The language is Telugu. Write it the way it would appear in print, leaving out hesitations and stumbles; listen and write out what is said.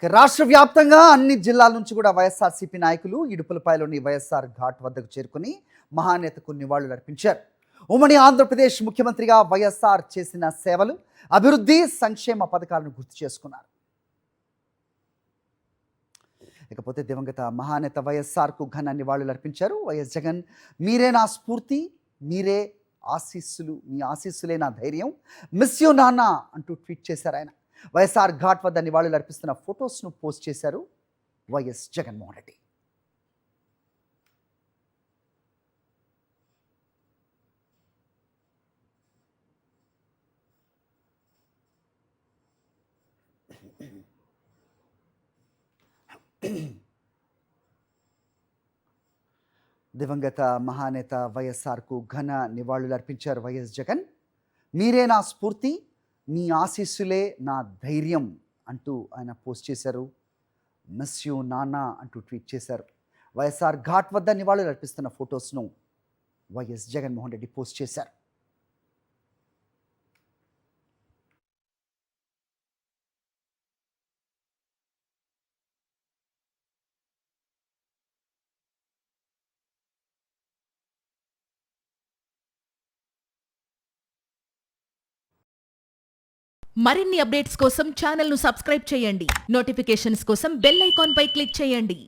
రాష్ట్ర వ్యాప్తంగా అన్ని జిల్లాల నుంచి కూడా వైఎస్ఆర్సీపీ నాయకులు ఇడుపులపాయలోని వైఎస్ఆర్ ఘాట్ వద్దకు చేరుకుని మహానేతకు నివాళులు అర్పించారు. ఉమ్మడి ఆంధ్రప్రదేశ్ ముఖ్యమంత్రిగా వైఎస్ఆర్ చేసిన సేవలు, అభివృద్ధి, సంక్షేమ పథకాలను గుర్తు చేసుకున్నారు. ఇకపోతే దివంగత మహానేత వైఎస్ఆర్కు ఘన నివాళులు అర్పించారు. వైఎస్ జగన్, మీరే నా స్ఫూర్తి, మీరే ఆశీస్సులు, మీ ఆశీస్సులే నా ధైర్యం, మిస్ యూ నాన్న అంటూ ట్వీట్ చేశారు ఆయన. వైఎస్ఆర్ ఘాట్ వద్ద నివాళులు అర్పిస్తున్న ఫొటోస్ను పోస్ట్ చేశారు వైఎస్ జగన్మోహన్ రెడ్డి. దివంగత మహానేత వైఎస్ఆర్కు ఘన నివాళులు అర్పించారు వైఎస్ జగన్. మీరే నా స్ఫూర్తి, మీ ఆశీస్సులే నా ధైర్యం అంటూ ఆయన పోస్ట్ చేశారు. మిస్ యూ నాన్న అంటూ ట్వీట్ చేశారు. వైఎస్ఆర్ ఘాట్ వద్ద నివాళులు అర్పిస్తున్న ఫొటోస్ను వైఎస్ జగన్మోహన్ రెడ్డి పోస్ట్ చేశారు. మరిన్ని అప్డేట్స్ కోసం ఛానల్ను సబ్స్క్రైబ్ చేయండి. నోటిఫికేషన్స్ కోసం బెల్ ఐకాన్ పై క్లిక్ చేయండి.